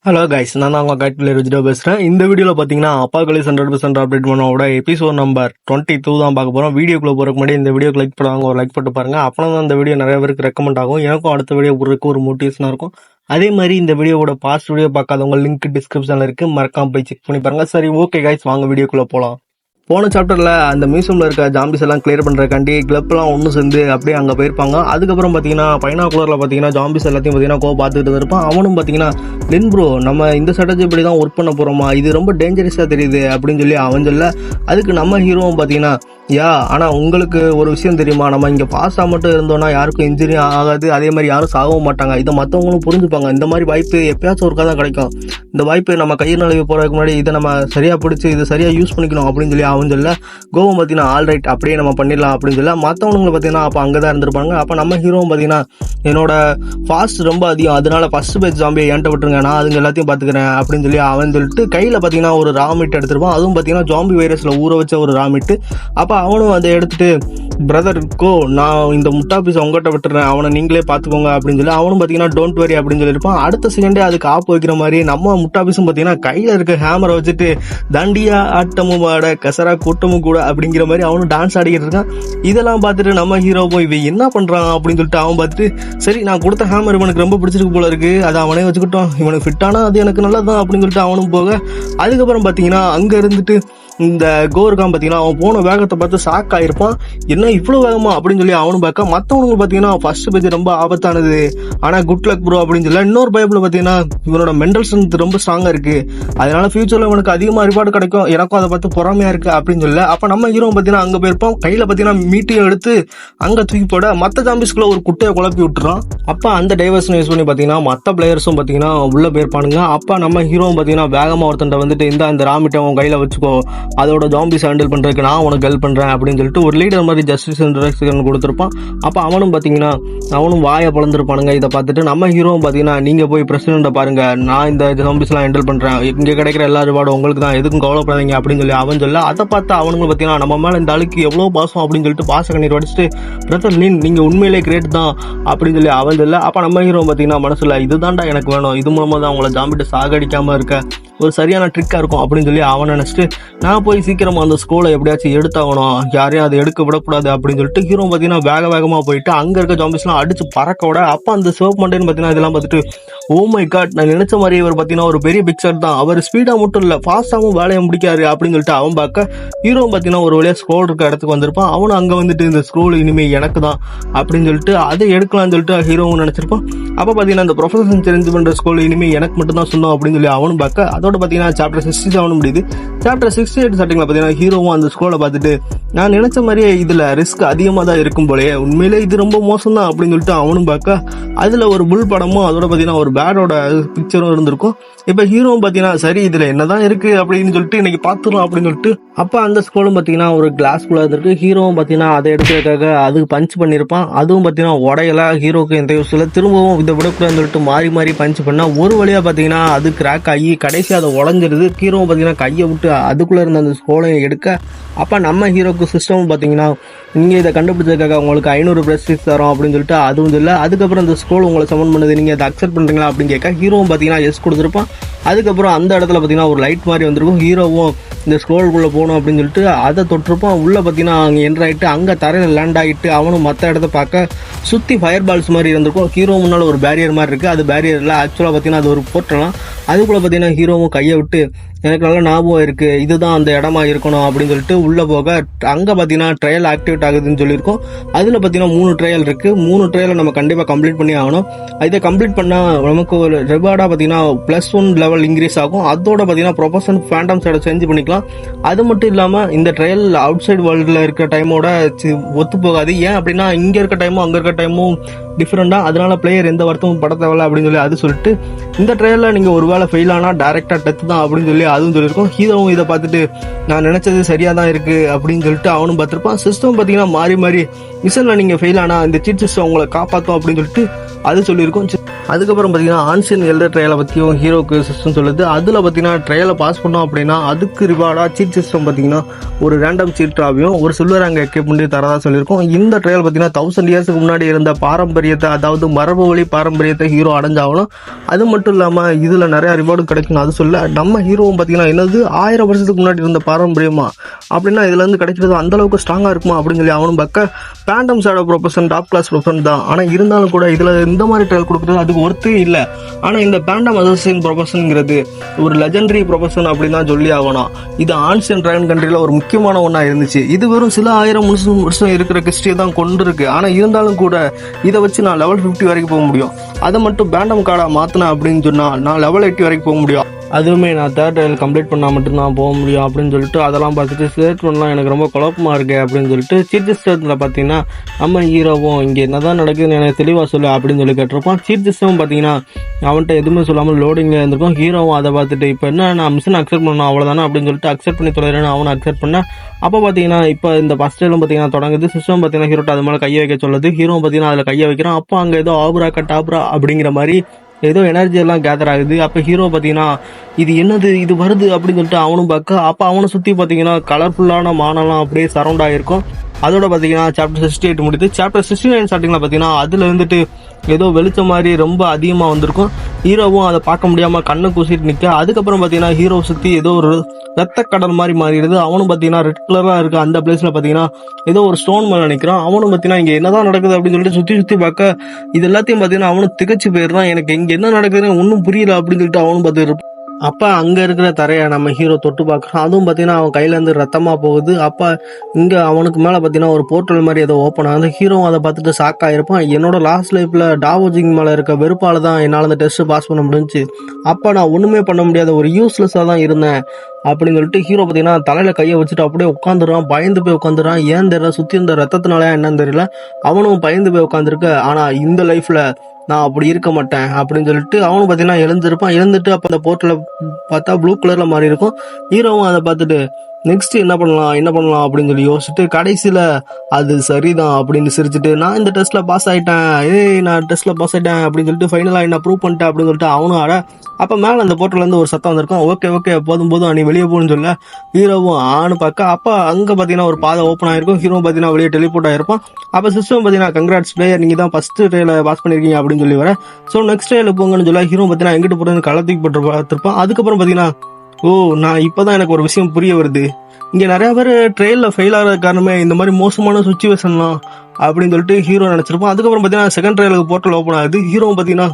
Hello guys, நான் தான் உங்கள் கைட் பிளேயர் விஜிடோ பேசுகிறேன். இந்த வீடியோவில் பார்த்தீங்கன்னா அப்பாக்கலிஸ் 100% அப்டேட் பண்ணோட எபிசோட் நம்பர் 22 தான் பார்க்க போகிறோம். வீடியோக்குள்ளே போகிறக்கு முன்னாடி இந்த வீடியோக்கு லைக் பண்ணுவாங்க, ஒரு லைக் போட்டு பாருங்கள். அப்போ தான் இந்த வீடியோ நிறைய பேருக்கு ரெக்கமெண்ட் ஆகும், எனக்கும் அடுத்த வீடியோ போடுறதுக்கு ஒரு மோட்டிவேஷனாக இருக்கும். அதே மாதிரி இந்த வீடியோவோட பாஸ்ட் வீடியோ பார்க்காதவங்க லிங்க் டிஸ்கிரிப்ஷனில் இருக்குது, மறக்காம போய் செக் பண்ணி பாருங்கள். சரி, ஓகே கைஸ், வாங்க வீடியோக்குள்ளே போகலாம். போன சாப்டரில் அந்த மியூசியமில் இருக்க ஜாம்பிஸ் எல்லாம் கிளியர் பண்ணுறக்காண்டி கிளப்லாம் ஒன்று சேர்ந்து அப்படியே அங்கே போயிருப்பாங்க. அதுக்கப்புறம் பார்த்தீங்கன்னா பைனாகுலரில் பார்த்தீங்கன்னா ஜாம்பிஸ் எல்லாத்தையும் பார்த்தீங்கன்னா பார்த்துட்டு இருப்பான். அவனும் பார்த்தீங்கன்னா லின் ப்ரோ, நம்ம இந்த ஸ்ட்ராட்டஜி இப்படி தான் ஒர்க் பண்ண போகிறோமா, இது ரொம்ப டேஞ்சரஸாக தெரியுது அப்படின்னு சொல்லி அவன் சொல்ல, அதுக்கு நம்ம ஹீரோவும் பார்த்தீங்கன்னா ஆனால் உங்களுக்கு ஒரு விஷயம் தெரியுமா, நம்ம இங்கே பாஸாக மட்டும் இருந்தோம்னா யாருக்கும் இன்ஜுரி ஆகாது, அதே மாதிரி யாரும் சாகவும் மாட்டாங்க, இதை மற்றவங்களும் புரிஞ்சுப்பாங்க. இந்த மாதிரி வாய்ப்பு எப்பயாச்சும் ஒருக்கா தான் கிடைக்கும். இந்த வாய்ப்பு நம்ம கையில் நழுவி போகிறதுக்கு முன்னாடி இதை நம்ம சரியாக பிடிச்சி இதை சரியாக யூஸ் பண்ணிக்கணும் அப்படின்னு சொல்லி அவன் சொல்ல, கோவம் பார்த்தீங்கன்னா ஆல்ரைட் அப்படியே நம்ம பண்ணிடலாம் அப்படின்னு சொல்ல, மற்றவங்களுக்கு பார்த்தீங்கன்னா அப்போ அங்கே தான் இருந்திருப்பாங்க. அப்போ நம்ம ஹீரோவும் பார்த்தீங்கன்னா என்னோட ஃபாஸ்ட் ரொம்ப அதிகம், அதனால ஃபர்ஸ்ட் பேஜ் ஜாம்பியை ஏன்ட்ட விட்டுருங்க, நான் அதுங்க எல்லாத்தையும் பார்த்துக்கிறேன் அப்படின்னு சொல்லி அவன் சொல்லிட்டு கையில் பார்த்தீங்கன்னா ஒரு ராமிட் எடுத்துருப்பான். அதுவும் பார்த்தீங்கன்னா ஜாம்பி வைரஸில் ஊற வச்ச ஒரு ராமிட்டு. அப்போ அவனும் அதை எடுத்துட்டு, பிரதருக்கோ நான் இந்த முட்டா பீஸ் உங்ககிட்ட விட்டுறேன், அவனை நீங்களே பார்த்துக்கோங்க அப்படின்னு சொல்லி அவனும் பார்த்தீங்கன்னா டோன்ட் வரி அப்படின்னு சொல்லியிருப்பான். அடுத்த செகண்டே அதுக்கு ஆப் வைக்கிற மாதிரி நம்ம முட்டா பீஸும் பார்த்தீங்கன்னா கையில் இருக்க ஹேமரை வச்சுட்டு தண்டியா ஆட்டமும் ஆட கசரா கூட்டமும் கூட அப்படிங்கிற மாதிரி அவனும் டான்ஸ் ஆடிக்கிட்டு இருக்கான். இதெல்லாம் பார்த்துட்டு நம்ம ஹீரோ போய் இவன் என்ன பண்ணுறான் அப்படின்னு சொல்லிட்டு அவன் பார்த்துட்டு, சரி நான் கொடுத்த ஹேமர் இவனுக்கு ரொம்ப பிடிச்சிருக்கு போல இருக்கு, அதை அவனே வச்சுக்கிட்டோம், இவனுக்கு ஃபிட்டானா அது எனக்கு நல்லதான் அப்படின்னு சொல்லிட்டு அவனும் போக, அதுக்கப்புறம் பார்த்தீங்கன்னா அங்கே இருந்துட்டு இந்த கோர்கான் பார்த்தீங்கன்னா அவன் போன வேகத்தை பார்த்து ஷாக் ஆகிருப்பான். என்ன இவ்வளோ வேகமா அப்படின்னு சொல்லி அவனும் பார்க்க, மற்றவனுக்கு பார்த்தீங்கன்னா ஃபர்ஸ்ட் பேஜ் ரொம்ப ஆபத்தானது, ஆனால் குட் லக் ப்ரோ அப்படின்னு சொல்லி இன்னொரு பைப்பில் பார்த்தீங்கன்னா இவனோட மென்டல் ஸ்ட்ரென்த் ரொம்ப ஸ்ட்ராங்காக இருக்குது, அதனால ஃபியூச்சரில் இவனுக்கு அதிகமாக ரிவார்டு கிடைக்கும், எனக்கும் அதை பார்த்து பொறாமையாக இருக்குது அப்படின்னு சொல்ல, அப்போ நம்ம ஹீரோ பார்த்தீங்கன்னா அங்கே போயிருப்பான். கையில் பார்த்தீங்கன்னா மீட்டையும் எடுத்து அங்கே தூக்கி போட மற்ற ஜாம்பிஸ்குள்ள ஒரு குட்டையை குழப்பி விட்டுறான். அப்போ அந்த டைவர்ஷன் யூஸ் பண்ணி பார்த்தீங்கன்னா மற்ற பிளேயர்ஸும் பார்த்தீங்கன்னா உள்ளே போயிருப்பானுங்க. அப்போ நம்ம ஹீரோவும் பார்த்தீங்கன்னா வேகமாக ஒருத்தன்ட்ட வந்துட்டு இந்த ராமிட்டை அவன் கையில் வச்சுக்கோ, அதோட ஜாம்பிஸ் ஹேண்டில் பண்ணுறதுக்கு நான் உனக்கு ஹெல்ப் பண்ணுறேன் அப்படின்னு சொல்லிட்டு ஒரு லீடர் மாதிரி ஜஸ்டிஸ் இன்ட்ரக்ஷன் கொடுத்துருப்பான். அப்போ அவனும் வாயை பழந்திருப்பானுங்க. இதை பார்த்துட்டு நம்ம ஹீரோவும் பார்த்தீங்கன்னா நீங்கள் போய் பிரசிடெண்ட்டை பாருங்கள், நான் இந்த ஜாம்பிஸ்லாம் ஹேண்டில் பண்ணுறேன், இங்கே கிடைக்கிற எல்லா ரிவார்டும் உங்களுக்கு தான், எதுக்கும் கவலைப்படாதீங்க அப்படின்னு சொல்லி அவன் சொல்ல, அதை பார்த்து அவனுங்க பார்த்தீங்கன்னா நம்ம மேலே இந்த ஆளுக்கு எவ்வளோ பாசம் அப்படின்னு சொல்லிட்டு பாச கண்ணீர் வடிச்சிட்டு, பிரதர் லின் நீங்கள் உண்மையிலே கிரேட் தான் அப்படின்னு சொல்லி அவன் சொல்ல, அப்போ நம்ம ஹீரோ பார்த்தீங்கன்னா மனசில் இதுதான்டா எனக்கு வேணும், இது மூலமாக தான் அவங்கள ஜாம்பிட்டு சாகடிக்காமல் இருக்க ஒரு சரியான ட்ரிக்காக இருக்கும் அப்படின்னு சொல்லி அவன் நினச்சிட்டு, நான் போய் சீக்கிரமாக அந்த ஸ்கூலை எப்படியாச்சும் எடுத்தாகணும், யாரையும் அதை எடுக்க விடக்கூடாது அப்படின்னு சொல்லிட்டு ஹீரோ பார்த்தீங்கன்னா வேகமாக போயிட்டு அங்கே இருக்க ஜாம்பிஸ்லாம் அடிச்சு பறக்க விட, அப்போ அந்த சிவப் மண்டேன்னு பார்த்தீங்கன்னா இதெல்லாம் பார்த்துட்டு, ஓ மை காட், நான் நினைச்ச மாதிரி இவர் பார்த்தீங்கன்னா ஒரு பெரிய பிக்சர் தான், அவர் ஸ்பீடாக மட்டும் இல்லை ஃபாஸ்ட்டாகவும் வேலையை முடிக்காரு அப்படின்னு சொல்லிட்டு அவன் பார்க்க, ஹீரோ பார்த்தீங்கன்னா ஒரு வழியாக ஸ்க்ரோல் இருக்க இடத்துக்கு வந்திருப்பான். அவனும் அங்கே வந்துட்டு இந்த ஸ்க்ரோல் இனிமேல் எனக்கு தான் அப்படின்னு சொல்லிட்டு அதை எடுக்கலாம்னு சொல்லிட்டு ஹீரோவும் நினச்சிருப்பான். அப்போ பார்த்தீங்கன்னா இந்த ப்ரொஃபஷன் சேஞ்ச் பண்ணுற ஸ்கூல் இனிமேல் எனக்கு மட்டும் தான் சொன்னோம் அப்படின்னு சொல்லி அவனும் பார்க்க, அதோட பார்த்தீங்கன்னா சாப்டர் 67 முடியுது. சாப்டர் 68 ஸ்டார்டிங்கில் பார்த்தீங்கன்னா ஹீரோவும் அந்த ஸ்கூலை பார்த்துட்டு, நான் நினைச்ச மாதிரியே இதில் ரிஸ்க் அதிகமாக தான் இருக்கும் போலயே, உண்மையிலே இது ரொம்ப மோசம் தான் அப்படின்னு சொல்லிட்டு அவனும் பார்க்க, அதில் ஒரு புல் படமும் அதோட பார்த்தீங்கன்னா ஒரு பேடோட பிக்சரும் இருந்திருக்கும். இப்போ ஹீரோவும் பார்த்தீங்கன்னா சரி இதில் என்னதான் இருக்குது அப்படின்னு சொல்லிட்டு இன்னைக்கு பார்த்துடலாம் அப்படின்னு சொல்லிட்டு, அப்போ அந்த ஸ்கூலும் பார்த்தீங்கன்னா ஒரு கிளாஸ்குள்ளே இருந்திருக்கு. ஹீரோவும் பார்த்தீங்கன்னா அதை எடுக்கிறதுக்காக அதுக்கு பஞ்ச் பண்ணியிருப்பான். அதுவும் பார்த்தீங்கன்னா உடையல, ஹீரோக்கு எந்த யூஸ் இல்லை, திரும்பவும் இதை விடக்கூடாதுன்னு சொல்லிட்டு மாறி பஞ்ச் பண்ணால் ஒரு வழியாக பார்த்தீங்கன்னா அது கிராக் ஆகி கடைசி அதை உடஞ்சிருது. ஹீரோவும் பார்த்தீங்கன்னா கையை விட்டு அதுக்குள்ளே இருந்த அந்த ஸ்கோலையை எடுக்க, அப்போ நம்ம ஹீரோக்கு சிஸ்டமும் பார்த்தீங்கன்னா நீங்கள் இதை கண்டுபிடிச்சதுக்காக உங்களுக்கு 500 பிரஸ்டீஜ் தரோம் அப்படின்னு சொல்லிட்டு அதுவும் இல்லை. அதுக்கப்புறம் அந்த ஸ்கோல் உங்களை சமன் பண்ணுது, நீங்கள் அதை அக்செப்ட் பண்ணுறீங்களா அப்படின்னு கேட்க, ஹீரோவும் பார்த்தீங்கன்னா எஸ் கொடுத்துருப்பான். அதுக்கப்புறம் அந்த இடத்துல பார்த்தீங்கன்னா ஒரு லைட் மாதிரி வந்திருக்கும். ஹீரோவும் இந்த ஸ்க்ரோலுக்குள்ளே போகணும் அப்படின்னு சொல்லிட்டு அதை தொட்டிருப்பான். உள்ளே பார்த்தீங்கன்னா அங்கே என்ட்ரு ஆகிட்டு அங்கே தரையில் லேண்ட் ஆகிட்டு அவனும் மற்ற இடத்த பார்க்க சுற்றி ஃபயர் பால்ஸ் மாதிரி இருந்திருக்கும். ஹீரோ முன்னால் ஒரு பேரியர் மாதிரி இருக்குது, அது பேரியரில் ஆக்சுவலாக பார்த்தீங்கன்னா அது ஒரு போர்ட்டலாம். அதுக்குள்ளே பார்த்தீங்கன்னா ஹீரோவும் கையை விட்டு, எனக்கு நல்லா ஞாபகம் இருக்குது, இதுதான் அந்த இடமா இருக்கணும் அப்படின்னு சொல்லிட்டு உள்ளே போக, அங்கே பார்த்தீங்கன்னா ட்ரையல் ஆக்டிவேட் ஆகுதுன்னு சொல்லியிருக்கோம். அதில் பார்த்தீங்கன்னா 3 ட்ரையல் இருக்குது. 3 ட்ரையலை நம்ம கண்டிப்பாக கம்ப்ளீட் பண்ணி ஆகணும். இதை கம்ப்ளீட் பண்ணால் நமக்கு ஒரு ரிவார்டாக பார்த்தீங்கன்னா +1 லெவல் இன்க்ரீஸ் ஆகும். அதோட பார்த்தீங்கன்னா ப்ரொஃபஷன் ஃபேண்டம் சைடை சேஞ்ச் பண்ணிக்கலாம். அது மட்டும் இல்லாமல் இந்த ட்ரையல் அவுட் சைடு வேர்ல்டில் இருக்கிற டைமோட ஒத்து போகாது. ஏன் அப்படின்னா இங்கே இருக்க டைமும் அங்கே இருக்க டைமும் டிஃப்ரெண்டாக, அதனால பிளேயர் எந்த வருத்தமும் பட தேவையில்ல அப்படின்னு சொல்லி அது சொல்லிட்டு, இந்த ட்ரையலில் நீங்கள் ஒரு வேளை ஃபெயில் ஆனால் டேரெக்டாக டெத்து தான் அப்படின்னு சொல்லி அதுவும் சொல்லியிருக்கோம். ஹீரோவும் இதை பார்த்துட்டு நான் நினச்சது சரியாக தான் இருக்குது அப்படின்னு சொல்லிட்டு அவனும் பார்த்துருப்பான். சிஸ்டம் பார்த்தீங்கன்னா மாறி மிஷனில் நீங்கள் ஃபெயில் ஆனால் இந்த சீட் சிஸ்டம் உங்களை காப்பாற்றும் அப்படின்னு சொல்லிட்டு அது சொல்லியிருக்கோம். அதுக்கப்புறம் பார்த்தீங்கன்னா ஆன்ஷியன் எல்டர் ட்ரையலை பற்றியும் ஹீரோக்கு சிஸ்டம் சொல்லுது. அதில் பார்த்தீங்கன்னா ட்ரையலை பாஸ் பண்ணோம் அப்படின்னா அதுக்கு ரிவார்டாக சீட் சிஸ்டம் பார்த்தீங்கன்னா ஒரு ரேண்டம் சீட் ட்ராவையும் ஒரு சில்வர் ரேங்க் எக்யூப்மெண்ட் தரதா சொல்லியிருக்கோம். இந்த ட்ரையல் பார்த்தீங்கன்னா 1000 இயர்ஸுக்கு முன்னாடி இருந்த பாரம்பரியத்தை, அதாவது மரபு வழி பாரம்பரியத்தை ஹீரோ அடைஞ்சாகணும். அது மட்டும் இல்லாமல் இதில் நிறையா ரிவார்டும் கிடைக்கும். அது சொல்ல நம்ம ஹீரோவும் பார்த்தீங்கன்னா என்னது 1000 வருஷத்துக்கு முன்னாடி இருந்த பாரம்பரியமா அப்படின்னா இதுலேருந்து கிடைக்கிறது அந்தளவுக்கு ஸ்ட்ராங்காக இருக்குமா அப்படின்னு சொல்லி அவனும் பார்க்க phantom shadow profession top class profession தான். ஆனால் இருந்தாலும் கூட இதில் இந்த மாதிரி ட்ரையல் கொடுக்குறது அதுக்கு ஒர்த்தே இல்லை. ஆனால் இந்த பேண்டம் அசசின் ப்ரொஃபஷனுங்கிறது ஒரு லெஜெண்டரி ப்ரொஃபஷன் அப்படின்னு தான் சொல்லி ஆகணும். இது ஆன்ஷியன் ட்ரையன் கண்ட்ரியில் ஒரு முக்கியமான ஒன்றா இருந்துச்சு. இது வெறும் சில 1000 வருஷம் இருக்கிற ஹிஸ்ட்ரியை தான் கொண்டு இருக்கு. ஆனால் இருந்தாலும் கூட இதை வச்சு நான் லெவல் 50 வரைக்கும் போக முடியும். அதை மட்டும் பேண்டம் கார்டாக மாற்றினேன் அப்படின்னு சொன்னால் நான் லெவல் 80 வரைக்கும் போக முடியும். அதுவுமே நான் தேர்ட் ட்ரையல் கம்ப்ளீட் பண்ணால் மட்டும்தான் போக முடியும் அப்படின்னு சொல்லிட்டு அதெல்லாம் பார்த்துட்டு ஸ்டேட்மெண்ட்லாம் எனக்கு ரொம்ப குழப்பமாக இருக்குது அப்படின்னு சொல்லிட்டு சீஃப் ஜஸ்டிஸில் பார்த்தீங்கன்னா நம்ம ஹீரோவும் இங்கே என்ன தான் நடக்குதுன்னு எனக்கு தெளிவாக சொல்லு அப்படின்னு சொல்லி கேட்டிருப்பான். சீஃப் ஜஸ்டிஸும் பார்த்தீங்கன்னா அவன்கிட்ட எதுவுமே சொல்லாமல் லோடிங்கில் இருந்திருக்கும். ஹீரோவும் அதை பார்த்துட்டு இப்போ என்ன நான் மிஷின் அக்செப்ட் பண்ணணும் அவ்வளோதானே அப்படின்னு சொல்லிட்டு அக்செப்ட் பண்ணி தொலைறேன்னு அவனை அக்செப்ட் பண்ணேன். அப்போ பார்த்தீங்கன்னா இப்போ இந்த ஃபஸ்ட் ட்ரையலும் பார்த்தீங்கன்னா தொடங்குது. சிஸ்டம் பார்த்தீங்கன்னா ஹீரோட்ட அது மேலே கையை வைக்க சொல்லுது. ஹீரோ பார்த்தீங்கன்னா அதில் கையை வைக்கிறான். அப்போ அங்கே ஏதோ ஆப்ரா டாப்ரா அப்படிங்கிற மாதிரி ஏதோ எனர்ஜி எல்லாம் கேதர் ஆகுது. அப்போ ஹீரோ பார்த்தீங்கன்னா இது என்னது இது வருது அப்படின்னு சொல்லிட்டு அவனும் பார்க்க அப்போ அவனை சுற்றி பார்த்தீங்கன்னா கலர்ஃபுல்லான மானெல்லாம் அப்படியே சரௌண்ட் ஆகிருக்கும். அதோட பார்த்தீங்கன்னா சாப்டர் 68 முடியுது. சாப்டர் 69 ஸ்டார்டிங்கில் பார்த்தீங்கன்னா அதில் இருந்துட்டு ஏதோ வெளிச்சம் மாதிரி ரொம்ப அதிகமாக வந்திருக்கும். ஹீரோவும் அதை பார்க்க முடியாமல் கண்ணை கூசிட்டு நிற்க. அதுக்கப்புறம் பார்த்தீங்கன்னா ஹீரோ சுற்றி ஏதோ ஒரு ரத்த கடல் மாதிரி மாறிடுது. அவனும் பார்த்தீங்கன்னா ரெட் கலராக இருக்க அந்த பிளேஸில் பார்த்தீங்கன்னா ஏதோ ஒரு ஸ்டோன் மேலே நிற்கிறான். அவனும் பார்த்தீங்கன்னா இங்கே என்னதான் நடக்குது அப்படின்னு சொல்லிட்டு சுற்றி பார்க்க இது எல்லாத்தையும் பார்த்தீங்கன்னா அவனும் திகச்சு போயிடுறான். எனக்கு இங்கே என்ன நடக்குதுன்னு ஒன்றும் புரியல அப்படின்னு சொல்லிட்டு அவனும் பார்த்துட்டு அப்போ அங்கே இருக்கிற தரையை நம்ம ஹீரோ தொட்டு பார்க்குறான். அதுவும் பார்த்தீங்கன்னா அவன் கையிலேருந்து ரத்தமாக போகுது. அப்போ இங்கே அவனுக்கு மேலே பார்த்தீங்கன்னா ஒரு போர்ட்டல் மாதிரி ஏதோ ஓப்பன் ஆகுது. ஹீரோவும் அதை பார்த்துட்டு ஷாக் ஆகிருப்பான். என்னோட லாஸ்ட் லைஃப்பில் டாவோஜிங் மேலே இருக்க வெறுப்பால் தான் என்னால் அந்த டெஸ்ட்டு பாஸ் பண்ண முடிஞ்சுச்சு. அப்போ நான் ஒன்றுமே பண்ண முடியாத ஒரு யூஸ்லெஸ்ஸாக தான் இருந்தேன் அப்படின்னு சொல்லிட்டு ஹீரோ பார்த்தீங்கன்னா தலையில் கையை வச்சுட்டு அப்படியே உட்காந்துறான். பயந்து போய் உட்காந்துறான். ஏன் தெரியல, சுற்றி இருந்த ரத்தத்தினாலயா என்னன்னு தெரியல, அவனும் பயந்து போய் உட்காந்துருக்க. ஆனால் இந்த லைஃப்பில் நான் அப்படி இருக்க மாட்டேன் அப்படின்னு சொல்லிட்டு அவனும் பார்த்தீங்கன்னா எழுந்திருப்பான். எழுந்துட்டு அப்போ அந்த போர்ட்டில் பார்த்தா ப்ளூ கலரில் மாறி இருக்கும். ஹீரோவும் அதை பார்த்துட்டு நெக்ஸ்ட் என்ன பண்ணலாம் அப்படின்னு சொல்லி யோசிச்சுட்டு கடைசியில் அது சரிதான் அப்படின்னு சிரிச்சுட்டு நான் இந்த டெஸ்ட்டில் பாஸ் ஆகிட்டேன், நான் டெஸ்ட்டில் பாஸ் ஆகிட்டேன் அப்படின்னு சொல்லிட்டு ஃபைனலாக என்ன ப்ரூவ் பண்ணிட்டேன் அப்படின்னு சொல்லிட்டு அவனும் ஆட. அப்போ மேலே அந்த போர்ட்டலேருந்து ஒரு சத்தம் வந்திருக்கும். ஓகே போதும் நீ வெளியே போகணும்னு சொல்ல ஹீரோவும் ஆணு பார்க்க. அப்போ அங்கே பார்த்தீங்கன்னா ஒரு பாதை ஓப்பன் ஆகிருக்கும். ஹீரோ பார்த்தீங்கன்னா வெளியே டெலிபோர்ட் ஆகிருப்பான். அப்போ சிஸ்டம் பார்த்தீங்கன்னா கங்க்ராட்ஸ் பிளேயர், நீங்கள் தான் ஃபஸ்ட்டு ட்ரையில் பாஸ் பண்ணியிருக்கீங்க அப்படின்னு சொல்லி வர. ஸோ நெக்ஸ்ட் ட்ரையில் போங்கன்னு சொல்ல ஹீரோ பார்த்தீங்கன்னா எங்கிட்ட போகிறது களத்துக்கு போட்டு பார்த்துருப்பான். அதுக்கப்புறம் பார்த்தீங்கன்னா நான் இப்போ தான் எனக்கு ஒரு விஷயம் புரிய வருது. இங்கே நிறையா பேர் ட்ரெயினில் ஃபெயில் ஆகிற காரணமே இந்த மாதிரி மோசமான சுச்சுவேஷன்லாம் அப்படின்னு சொல்லிட்டு ஹீரோ நினச்சிருப்போம். அதுக்கப்புறம் பார்த்தீங்கன்னா செகண்ட் ட்ரையலுக்கு போர்ட்டல் ஓப்பன் ஆகுது. ஹீரோவும் பார்த்தீங்கன்னா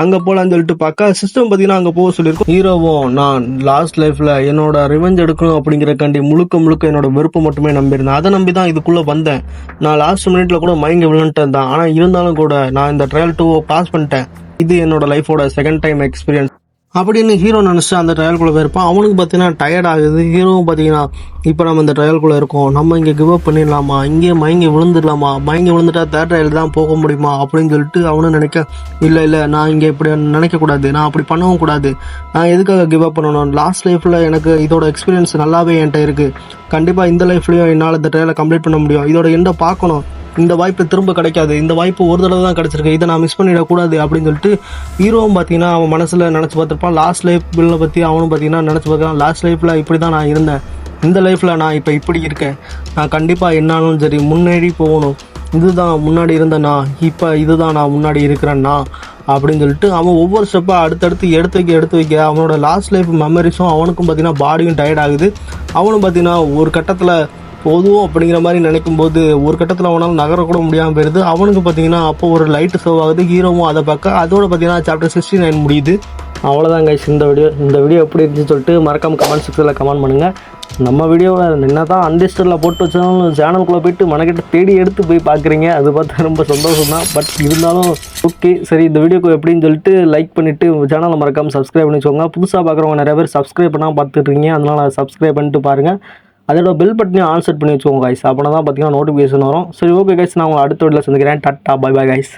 அங்கே போகலான்னு சொல்லிட்டு பார்க்க சிஸ்டம் பார்த்தீங்கன்னா அங்கே போக சொல்லியிருக்கோம். ஹீரோவும் நான் லாஸ்ட் லைஃப்பில் என்னோட ரிவெஞ்ச் எடுக்கணும் அப்படிங்கிறக்காண்டி முழுக்க என்னோட வெறுப்பு மட்டுமே நம்பியிருந்தேன். அதை நம்பி தான் இதுக்குள்ளே வந்தேன். நான் லாஸ்ட் மினிட்ல கூட மயங்கி விழுந்துட்டேன் தான். ஆனால் இருந்தாலும் கூட நான் இந்த ட்ரையல் 2 பாஸ் பண்ணிட்டேன். இது என்னோட லைஃபோட செகண்ட் டைம் எக்ஸ்பீரியன்ஸ் அப்படின்னு ஹீரோ நினச்சி அந்த ட்ரையல்குள்ளே போயிருப்பான். அவனுக்கு பார்த்தீங்கன்னா டயர்ட் ஆகுது. ஹீரோவும் பார்த்தீங்கன்னா இப்போ நம்ம இந்த ட்ரையல்குள்ளே இருக்கோம், நம்ம இங்கே கிவ் அப் பண்ணிடலாமா, இங்கே மயங்கி விழுந்துடலாமா, மயங்கி விழுந்துட்டா தேர்ட் ட்ரையல் தான் போக முடியுமா அப்படின்னு சொல்லிட்டு அவனும் நினைக்க இல்லை நான் இங்கே இப்படி நினைக்கக்கூடாது, நான் அப்படி பண்ணவும் கூடாது, நான் எதுக்காக கிவ் அப் பண்ணணும், லாஸ்ட் லைஃப்பில் எனக்கு இதோட எக்ஸ்பீரியன்ஸ் நல்லாவே என்கிட்ட இருக்குது, கண்டிப்பாக இந்த லைஃப்லேயும் என்னால் இந்த ட்ரையலை கம்ப்ளீட் பண்ண முடியும், இதோட எண்டை பார்க்கணும், இந்த வாய்ப்பு திரும்ப கிடைக்காது, இந்த வாய்ப்பு ஒரு தடவை தான் கிடச்சிருக்கு, இதை நான் மிஸ் பண்ணிடக்கூடாது அப்படின்னு சொல்லிட்டு ஹீரோவும் பார்த்தீங்கன்னா அவன் மனசில் நினச்சி பார்த்துருப்பான். லாஸ்ட் லைஃப் பில்லை பற்றி அவனும் பார்த்தீங்கன்னா நினச்சி பார்க்கலாம். லாஸ்ட் லைஃப்பில் இப்படி தான் நான் இருந்தேன், இந்த லைஃப்பில் நான் இப்போ இப்படி இருக்கேன், நான் கண்டிப்பாக என்னாலும் சரி முன்னேறி போகணும், இதுதான் முன்னாடி இருந்தேன்னா இப்போ இதுதான் நான் முன்னாடி இருக்கிறேன்னா அப்படின்னு சொல்லிட்டு அவன் ஒவ்வொரு ஸ்டெப்பாக அடுத்தடுத்து எடுத்து வைக்க அவனோட லாஸ்ட் லைஃப் மெமரிஸும் அவனுக்கும் பார்த்தீங்கன்னா பாடியும் டயர்ட் ஆகுது. அவனும் பார்த்தீங்கன்னா ஒரு கட்டத்தில் போதும் அப்படிங்கிற மாதிரி நினைக்கும் போது ஒரு கட்டத்தில் அவனால் நகரக்கூட முடியாமல் போயிடுது. அவனுக்கு பார்த்தீங்கன்னா அப்போ ஒரு லைட்டு ஷோ ஆகுது. ஹீரோவும் அதை பார்க்க அதோட பார்த்தீங்கன்னா சாப்டர் 69 முடியுது. அவ்வளோதான் கைஸ் இந்த வீடியோ எப்படி இருந்துச்சுன்னு சொல்லிட்டு மறக்காம கமெண்ட் செக்ஷனில் கமெண்ட் பண்ணுங்கள். நம்ம வீடியோவில் என்ன தான் அன்லிஸ்டரில் போட்டு வச்சாலும் சேனலுக்குள்ளே போய்ட்டு மனக்கிட்ட தேடி எடுத்து போய் பார்க்குறீங்க, அது பார்த்து ரொம்ப சந்தோஷம் தான். பட் இருந்தாலும் ஓகே சரி, இந்த வீடியோக்கு எப்படின்னு சொல்லிட்டு லைக் பண்ணிவிட்டு சேனலை மறக்காமல் சப்ஸ்கிரைப் பண்ணி வச்சுக்கோங்க. புதுசாக பார்க்குறவங்க நிறைய பேர் சப்ஸ்கிரைப் பண்ணாமல் பார்த்துட்ருக்கீங்க, அதனால் சப்ஸ்கிரைப் பண்ணிட்டு பாருங்கள். அதோட பெல் பட்டனையும் ஆன் செட் பண்ணி வச்சுக்கோங்க கைஸ், அப்படின்னா தான் பார்த்தீங்கன்னா நோட்டிஃபிகேஷன் வரும். சரி ஓகே கைஸ், நான் உங்களை அடுத்த வீடியோவில் சந்திக்கிறேன். Tata bye bye guys.